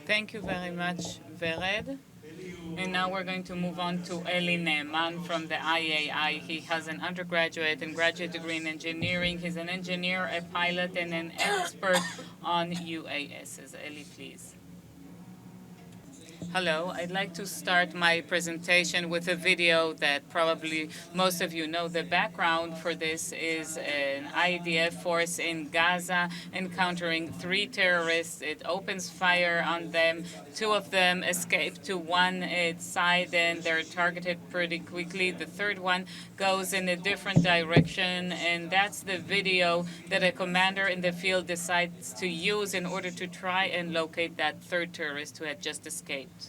Thank you very much, Vered. And now we're going to move on to Neeman from the IAI. He has an undergraduate and graduate degree in engineering. He's an engineer, a pilot, and an expert on UASs. Eli, please. Hello, I'd like to start my presentation with a video that probably most of you know. The background for this is an IDF force in Gaza encountering 3 terrorists. It opens fire on them. 2 of them escape to one side and they're targeted pretty quickly. The third one goes in a different direction, and that's the video that a commander in the field decides to use in order to try and locate that third terrorist who had just escaped.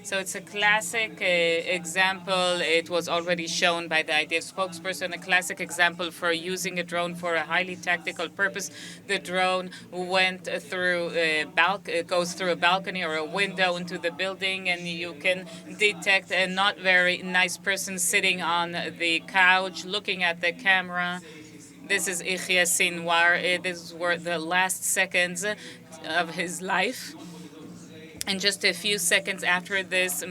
So it's a classic example. It was already shown by the IDF spokesperson, a classic example for using a drone for a highly tactical purpose. The drone went through goes through a balcony or a window into the building, and you can detect a not very nice person sitting on the couch looking at the camera. This is Ichia Sinwar. These were the last seconds of his life. And just a few seconds after this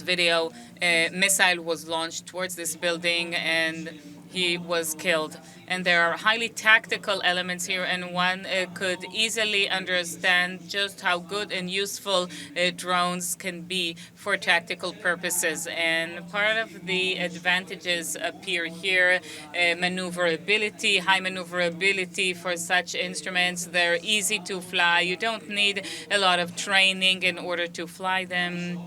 video, a missile was launched towards this building and he was killed. And there are highly tactical elements here, and one could easily understand just how good and useful drones can be for tactical purposes. And part of the advantages appear here: maneuverability, high maneuverability for such instruments. They're easy to fly. You don't need a lot of training in order to fly them.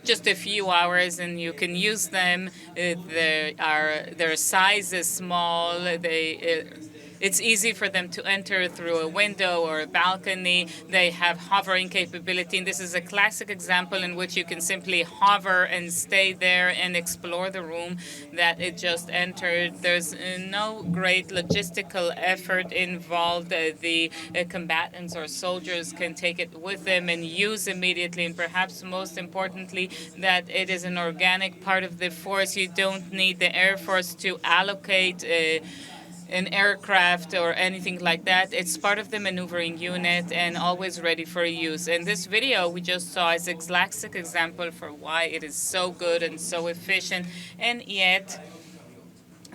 Just a few hours and you can use them. Their size is small. It's easy for them to enter through a window or a balcony. They have hovering capability, and this is a classic example in which you can simply hover and stay there and explore the room that it just entered. There's no great logistical effort involved. The combatants or soldiers can take it with them and use immediately, and perhaps most importantly, that it is an organic part of the force. You don't need the Air Force to allocate an aircraft or anything like that. It's part of the maneuvering unit and always ready for use. And this video we just saw is a classic example for why it is so good and so efficient, and yet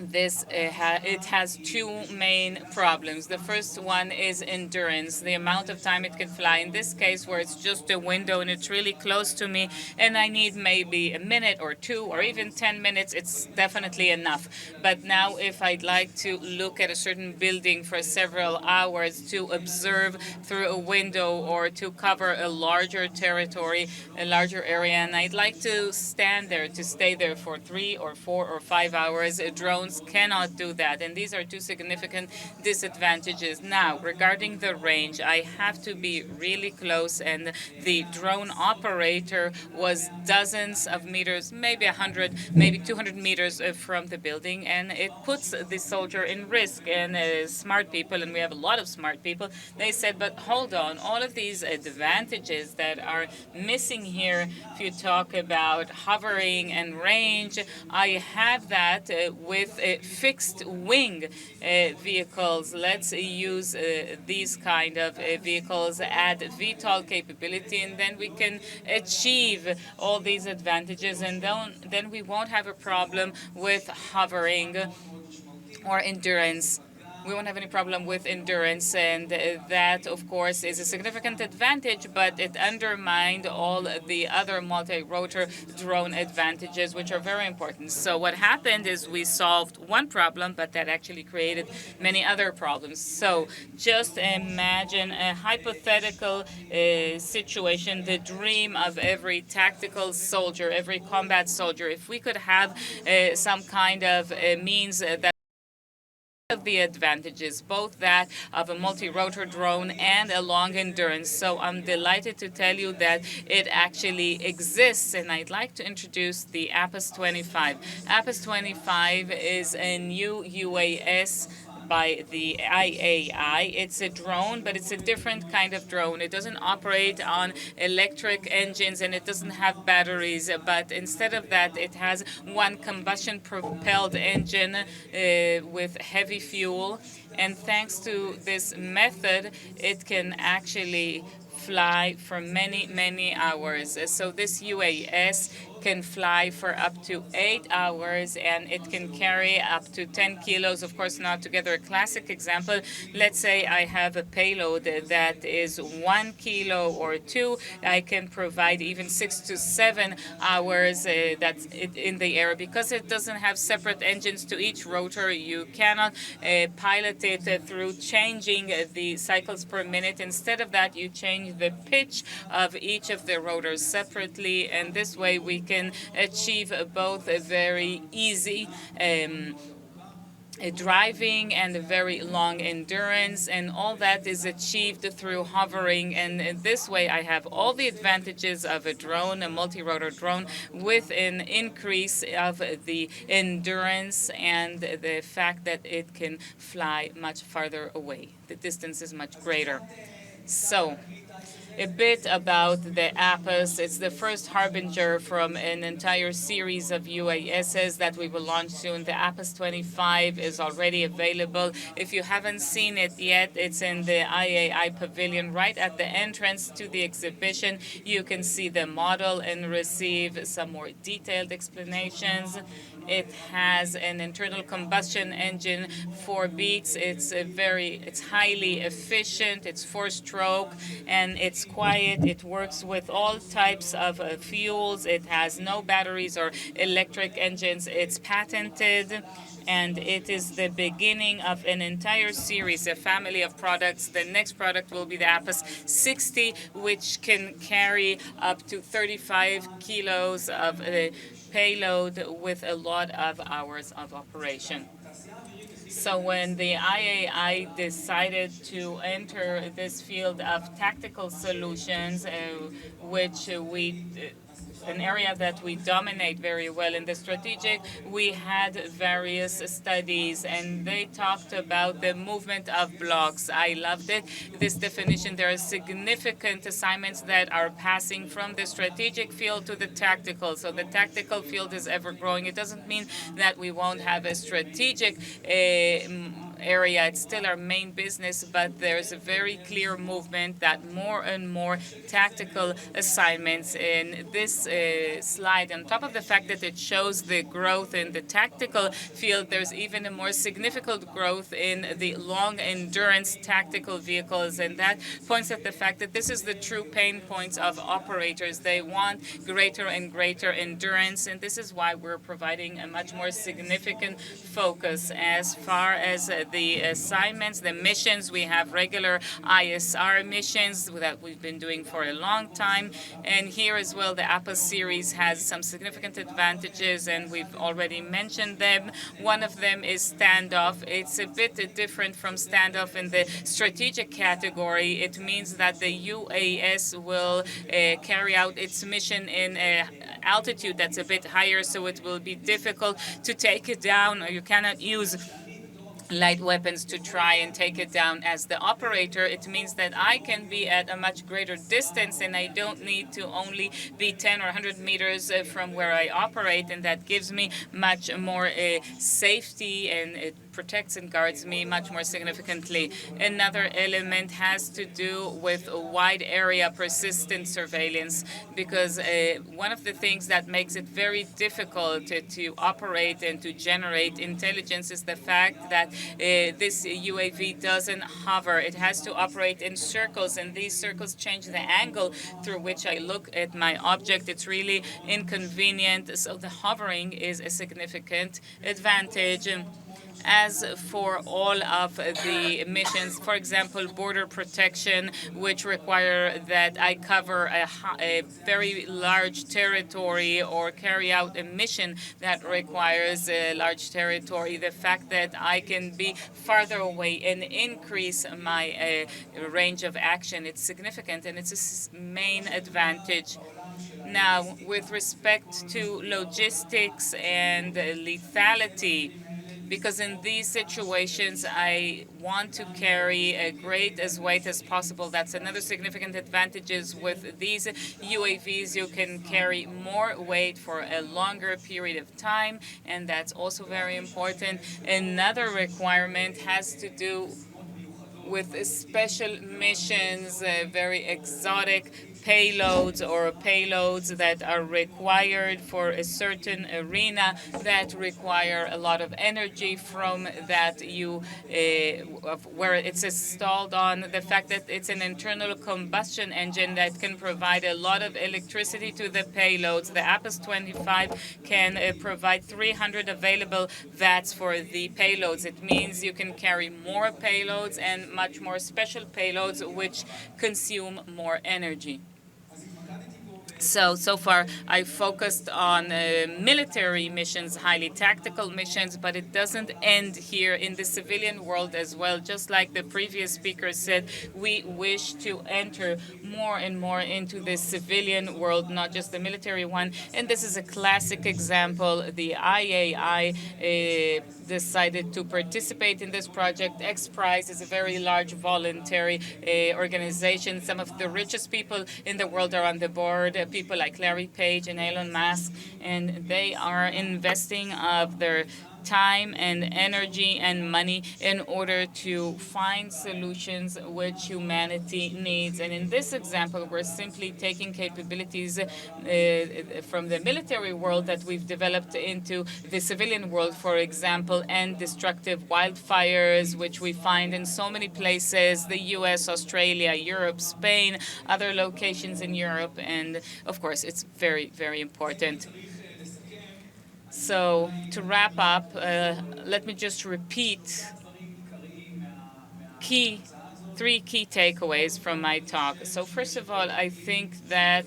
it has 2 main problems. The first one is endurance, the amount of time it can fly. In this case, where it's just a window and it's really close to me, and I need maybe a minute or 2 or even 10 minutes, it's definitely enough. But now if I'd like to look at a certain building for several hours, to observe through a window, or to cover a larger territory, a larger area, and I'd like to stand there, to stay there for 3 or 4 or 5 hours, drones cannot do that, and these are 2 significant disadvantages. Now, regarding the range, I have to be really close, and the drone operator was dozens of meters, maybe 100, maybe 200 meters from the building, and it puts the soldier in risk. And smart people, and we have a lot of smart people, they said, but hold on, all of these advantages that are missing here, if you talk about hovering and range, I have that with fixed wing vehicles. Let's use these kind of vehicles, add VTOL capability, and then we can achieve all these advantages, and then we won't have a problem with hovering or endurance. We won't have any problem with endurance, and that, of course, is a significant advantage, but it undermined all the other multi-rotor drone advantages, which are very important. So what happened is we solved one problem, but that actually created many other problems. So just imagine a hypothetical situation, the dream of every tactical soldier, every combat soldier. If we could have some kind of means that of the advantages, both that of a multi-rotor drone and a long endurance. So I'm delighted to tell you that it actually exists, and I'd like to introduce the APAS 25. APAS 25 is a new UAS by the IAI. It's a drone, but it's a different kind of drone. It doesn't operate on electric engines and it doesn't have batteries, but instead of that, it has one combustion propelled engine with heavy fuel. And thanks to this method, it can actually fly for many, many hours. So this UAS can fly for up to 8 hours and it can carry up to 10 kilos. Of course, not together. A classic example, let's say I have a payload that is 1 kilo or two. I can provide even 6 to 7 hours that's in the air. Because it doesn't have separate engines to each rotor, you cannot pilot it through changing the cycles per minute. Instead of that, you change the pitch of each of the rotors separately, and this way we can achieve both a very easy driving and a very long endurance, and all that is achieved through hovering. And this way I have all the advantages of a drone, a multi-rotor drone, with an increase of the endurance and the fact that it can fly much farther away. The distance is much greater. So a bit about the APAS. It's the first harbinger from an entire series of UASs that we will launch soon. The APAS 25 is already available. If you haven't seen it yet, it's in the IAI Pavilion right at the entrance to the exhibition. You can see the model and receive some more detailed explanations. It has an internal combustion engine, 4 beats. It's highly efficient. It's 4-stroke, and it's quiet. It works with all types of fuels. It has no batteries or electric engines. It's patented, and it is the beginning of an entire series, a family of products. The next product will be the APAS 60, which can carry up to 35 kilos of payload with a lot of hours of operation. So when the IAI decided to enter this field of tactical solutions, which we an area that we dominate very well in the strategic, we had various studies, and they talked about the movement of blocks. I loved it, this definition. There are significant assignments that are passing from the strategic field to the tactical. So the tactical field is ever growing. It doesn't mean that we won't have a strategic area. It's still our main business, but there's a very clear movement that more and more tactical assignments. In this slide, on top of the fact that it shows the growth in the tactical field, there's even a more significant growth in the long endurance tactical vehicles, and that points at the fact that this is the true pain points of operators. They want greater and greater endurance, and this is why we're providing a much more significant focus. As far as the assignments, the missions, we have regular ISR missions that we've been doing for a long time, and here as well the APAS series has some significant advantages, and we've already mentioned them. One of them is standoff. It's a bit different from standoff in the strategic category. It means that the UAS will carry out its mission in altitude that's a bit higher, so it will be difficult to take it down, or you cannot use light weapons to try and take it down. As the operator, it means that I can be at a much greater distance, and I don't need to only be 10 or 100 meters from where I operate, and that gives me much more safety, and it protects and guards me much more significantly. Another element has to do with wide area persistent surveillance, because one of the things that makes it very difficult to operate and to generate intelligence is the fact that this UAV doesn't hover. It has to operate in circles, and these circles change the angle through which I look at my object. It's really inconvenient, so the hovering is a significant advantage. As for all of the missions, for example, border protection, which require that I cover a very large territory or carry out a mission that requires a large territory, the fact that I can be farther away and increase my range of action, it's significant, and it's a main advantage. Now, with respect to logistics and lethality, because in these situations I want to carry a great as weight as possible. That's another significant advantages with these UAVs. You can carry more weight for a longer period of time, and that's also very important. Another requirement has to do with special missions, very exotic payloads or payloads that are required for a certain arena that require a lot of energy from that where it's installed on. The fact that it's an internal combustion engine that can provide a lot of electricity to the payloads. The APAS 25 can provide 300 available watts for the payloads. It means you can carry more payloads and much more special payloads which consume more energy. So far, I focused on military missions, highly tactical missions, but it doesn't end here in the civilian world as well. Just like the previous speaker said, we wish to enter more and more into the civilian world, not just the military one. And this is a classic example. The IAI decided to participate in this project. X Prize is a very large voluntary organization. Some of the richest people in the world are on the board, people like Larry Page and Elon Musk, and they are investing of their time and energy and money in order to find solutions which humanity needs. And in this example, we're simply taking capabilities from the military world that we've developed into the civilian world, for example, and destructive wildfires, which we find in so many places, the US, Australia, Europe, Spain, other locations in Europe, and of course, it's very, very important. So to wrap up, let me just repeat three key takeaways from my talk. So first of all, I think that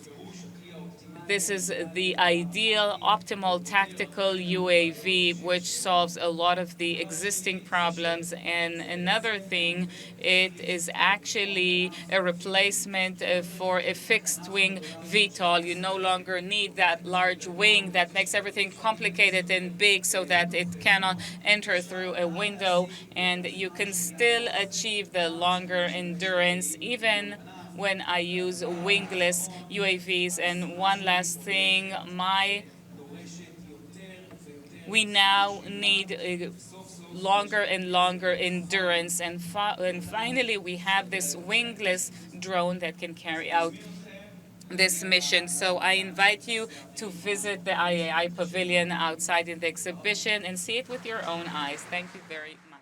this is the ideal, optimal tactical UAV, which solves a lot of the existing problems. And another thing, it is actually a replacement for a fixed-wing VTOL. You no longer need that large wing that makes everything complicated and big so that it cannot enter through a window. And you can still achieve the longer endurance, even when I use wingless UAVs. And one last thing, we now need longer and longer endurance. And finally, we have this wingless drone that can carry out this mission. So I invite you to visit the IAI Pavilion outside in the exhibition and see it with your own eyes. Thank you very much.